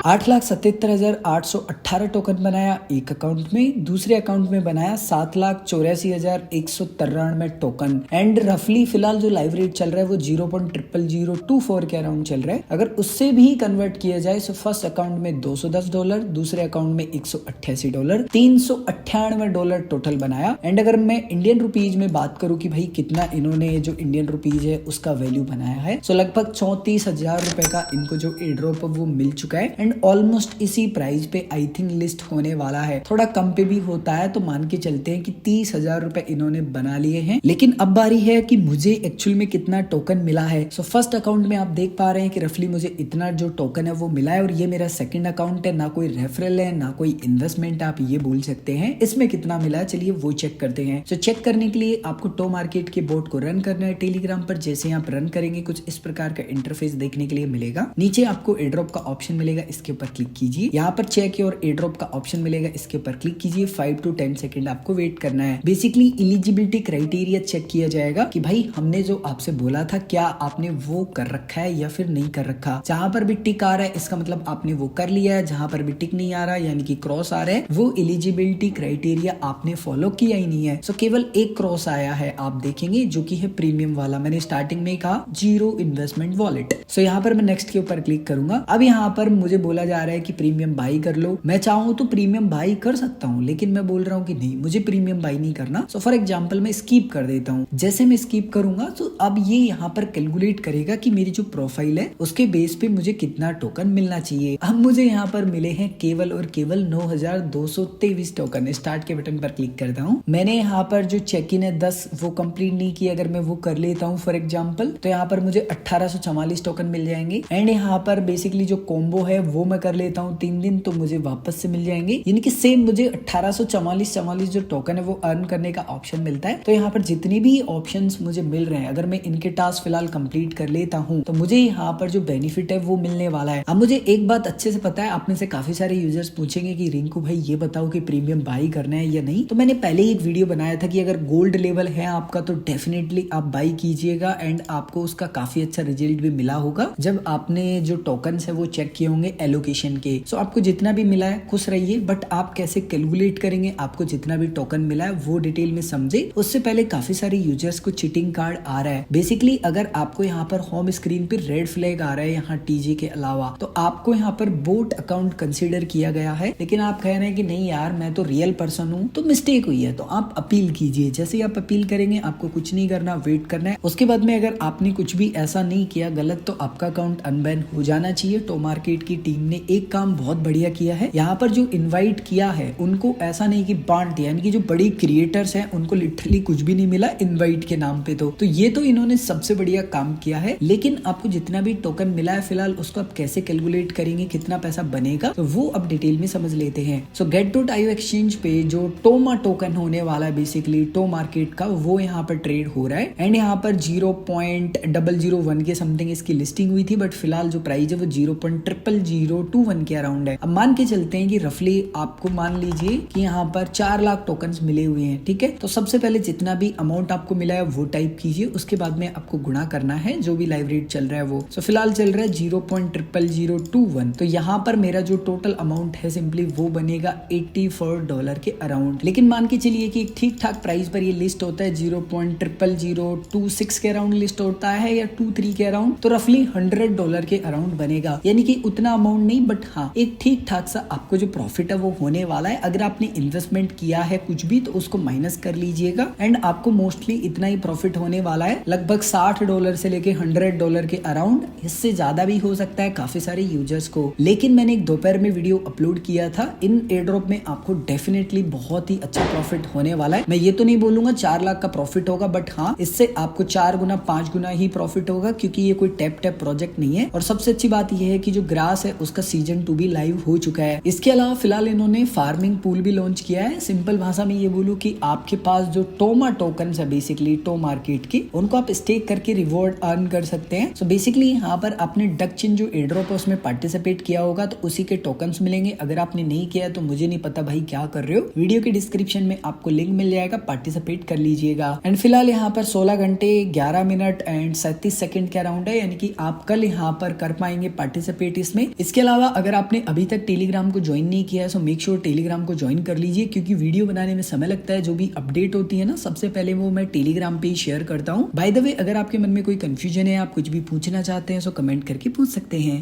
8,77,818 token बनाया एक account में, दूसरे अकाउंट में बनाया 7,84,193 टोकन। एंड रफली फिलहाल जो लाइव रेट चल रहा है वो 0.00024 के अराउंड चल रहा है। अगर उससे भी कन्वर्ट किया जाए तो फर्स्ट अकाउंट में $210, दूसरे अकाउंट में $188, $398 टोटल बनाया। एंड अगर मैं इंडियन रुपीज में बात करूं कि भाई कितना इन्होंने जो इंडियन रुपीज है उसका वैल्यू बनाया है, तो लगभग 34,000 रुपए का इनको जो एयर ड्रॉप वो मिल चुका है। एंड ऑलमोस्ट इसी प्राइस पे आई थिंक लिस्ट होने वाला है, थोड़ा कम पे भी होता है तो मान के चलते हैं कि 30,000 रुपए इन्होंने बना लिए हैं। लेकिन अब बारी है कि मुझे एक्चुअल में कितना टोकन मिला है। सो फर्स्ट अकाउंट में आप देख पा रहे हैं कि रफली मुझे इतना जो टोकन है वो मिला है, और ये मेरा सेकंड अकाउंट है, ना कोई रेफरल है ना कोई इन्वेस्टमेंट, आप ये बोल सकते हैं। इसमें कितना मिला है चलिए वो चेक करते हैं। सो चेक करने के लिए आपको टो मार्केट के बोट को रन करना है टेलीग्राम पर। जैसे आप रन करेंगे कुछ इस प्रकार का इंटरफेस देखने के लिए मिलेगा। नीचे आपको एयर ड्रॉप का ऑप्शन मिलेगा, इसके ऊपर क्लिक कीजिए। यहाँ पर चेक और एयर ड्रॉप का ऑप्शन मिलेगा, इसके ऊपर क्लिक कीजिए। 5 to 10 सेकंड आपको वेट करना है। बेसिकली एलिजिबिलिटी क्राइटेरिया चेक किया जाएगा कि भाई हमने जो आपसे बोला था क्या आपने वो कर रखा है या फिर नहीं कर रखा। जहां पर भी टिक आ रहा है इसका मतलब आपने वो कर लिया है, जहां पर भी टिक नहीं आ रहा यानी कि क्रॉस आ रहा है वो एलिजिबिलिटी क्राइटेरिया आपने फॉलो किया ही नहीं है। सो केवल एक क्रॉस आया है आप देखेंगे, जो कि है प्रीमियम वाला। मैंने स्टार्टिंग में कहा जीरो इन्वेस्टमेंट वॉलेट। सो यहाँ पर मैं नेक्स्ट के ऊपर क्लिक करूंगा। अब यहाँ पर मुझे बोला जा रहा है कि प्रीमियम बाई कर लो। मैं चाहूँ तो प्रीमियम बाई कर सकता हूँ, लेकिन मैं बोल रहा हूँ कि नहीं, मुझे प्रीमियम बाई नहीं करना। सो फॉर एग्जाम्पल मैं स्कीप कर देता हूँ। जैसे मैं स्कीप करूंगा तो अब ये यहाँ पर कैलकुलेट करेगा कि मेरी जो प्रोफाइल है उसके बेस पे मुझे कितना टोकन मिलना चाहिए। अब मुझे यहाँ पर मिले हैं केवल और केवल 9,223 टोकन। स्टार्ट के बटन पर क्लिक करता हूँ। मैंने यहाँ पर जो चेक इन है 10 वो कंप्लीट नहीं किया। अगर मैं वो कर लेता हूँ फॉर एग्जाम्पल तो यहाँ पर मुझे 1844 टोकन मिल जाएंगे। एंड यहाँ पर बेसिकली जो कॉम्बो है वो मैं कर लेता हूँ 3 दिन तो मुझे वापस से मिल जाएंगे। यानी कि सेम मुझे 1844 जो टोकन है वो अर्न करने का ऑप्शन मिलता है। तो यहाँ पर जितनी भी ऑप्शंस मुझे मिल रहे हैं अगर मैं इनके टास्क फिलहाल कंप्लीट कर लेता हूँ तो मुझे यहाँ पर जो बेनिफिट है वो मिलने वाला है। अब मुझे एक बात अच्छे से पता है, आप में से काफी सारे यूजर्स पूछेंगे कि रिंकू भाई ये बताओ कि प्रीमियम बाई करना है या नहीं। तो मैंने पहले ही एक वीडियो बनाया था कि अगर गोल्ड लेवल है आपका तो डेफिनेटली आप बाई कीजिएगा एंड आपको उसका काफी अच्छा रिजल्ट भी मिला होगा जब आपने जो टोकन है वो चेक किए होंगे एलोकेशन के। सो आपको जितना भी मिला है खुश रहिए, बट आप कैसे कैलकुलेट करेंगे आपको जितना भी टोकन मिला है वो डिटेल में समझे। उससे पहले काफी सारे यूजर्स को चीटिंग कार्ड आ रहा है। बेसिकली अगर आपको यहाँ पर होम स्क्रीन पे रेड फ्लैग आ रहा है यहाँ टीजे के अलावा, तो आपको यहाँ पर बोट अकाउंट कंसीडर किया गया है। लेकिन आप कह रहे हैं कि नहीं यार मैं तो रियल पर्सन हूँ, तो मिस्टेक हुई है, तो आप अपील कीजिए। जैसे ही आप अपील करेंगे आपको कुछ नहीं करना, वेट करना है। उसके बाद में अगर आपने कुछ भी ऐसा नहीं किया गलत तो आपका अकाउंट अनबैन हो जाना चाहिए। टो मार्केट की टीम ने एक काम बहुत बढ़िया किया है, यहाँ पर जो इन्वाइट किया है उनको ऐसा नहीं कि बांट दिया, यानी कि जो बड़ी क्रिएटर्स हैं उनको लिटरली कुछ भी नहीं मिला इनवाइट के नाम पे। तो ये तो इन्होंने सबसे बढ़िया काम किया है। लेकिन आपको जितना भी टोकन मिला है फिलहाल उसको आप कैसे कैलकुलेट करेंगे, कितना पैसा बनेगा, तो वो अब डिटेल में समझ लेते हैं। सो get.io एक्सचेंज पे जो टोमा टोकन होने वाला है बेसिकली टो मार्केट का, वो यहाँ पर ट्रेड हो रहा है। एंड यहाँ पर 0.001 के समथिंग इसकी लिस्टिंग हुई थी, बट फिलहाल जो प्राइस है वो 0.00021 के अराउंड है। अब मान के चलते हैं कि रफली आपको मान लीजिए कि यहाँ पर 4 लाख टोकन मिले हुए हैं, ठीक है। तो सबसे पहले जितना भी अमाउंट आपको मिला है वो टाइप कीजिए, उसके बाद में आपको गुणा करना है जो भी लाइव रेट चल रहा है वो। सो फिलहाल चल रहा है 0.00021। तो यहाँ पर मेरा जो टोटल अमाउंट है सिंपली वो बनेगा $84 के अराउंड। लेकिन मान के चलिए कि ठीक ठाक प्राइस पर ये लिस्ट होता है 0.00026 के अराउंड लिस्ट होता है या 23 के अराउंड, तो रफली $100 के अराउंड बनेगा। यानी कि उतना अमाउंट नहीं, बट हाँ एक ठीक ठाक सा आपको जो प्रॉफिट है वो होने वाला है। अगर आपने इन्वेस्टमेंट किया है कुछ भी तो उसको माइनस कर लीजिएगा एंड आपको मोस्टली इतना ही प्रॉफिट होने वाला है, लगभग $60 से लेके $100 के अराउंड। इससे ज्यादा भी हो सकता है काफी सारे यूजर्स को। लेकिन मैंने एक दोपहर में वीडियो अपलोड किया था, इन एयर ड्रॉप में आपको डेफिनेटली बहुत ही अच्छा प्रॉफिट होने वाला है। मैं ये तो नहीं बोलूंगा 4 लाख का प्रॉफिट होगा, बट हाँ इससे आपको 4 गुना 5 गुना ही प्रॉफिट होगा, क्योंकि ये कोई टैप प्रोजेक्ट नहीं है। और सबसे अच्छी बात यह है कि जो ग्रास है उसका सीजन 2 भी लाइव हो चुका है। इसके अलावा फिलहाल इन्होंने फार्मिंग पूल भी लॉन्च किया है। सिंपल भाषा में ये बोलूं कि आपके पास जो टोमा टोकन है बेसिकली टो मार्केट की, उनको आप स्टेक करके रिवॉर्ड अर्न कर सकते हैं। सो बेसिकली यहाँ पर आपने डक चिन जो एयर ड्रॉप है उसमें पार्टिसिपेट किया होगा तो उसी के टोकन्स मिलेंगे। अगर आपने नहीं किया तो मुझे नहीं पता भाई क्या कर रहे हो, वीडियो के डिस्क्रिप्शन में आपको लिंक मिल जाएगा, पार्टिसिपेट कर लीजिएगा। एंड फिलहाल यहाँ पर 16 घंटे 11 मिनट एंड 37 सेकंड के अराउंड है, यानी कि आप कल यहाँ पर कर पाएंगे पार्टिसिपेट इसमें। इसके इसके अलावा अगर आपने अभी तक टेलीग्राम को ज्वाइन नहीं किया है सो मेक श्योर टेलीग्राम को ज्वाइन कर लीजिए, क्योंकि वीडियो बनाने में समय लगता है। जो भी अपडेट होती है ना सबसे पहले वो मैं टेलीग्राम पे ही शेयर करता हूँ। बाय द वे, अगर आपके मन में कोई कंफ्यूजन है, आप कुछ भी पूछना चाहते हैं सो कमेंट करके पूछ सकते हैं।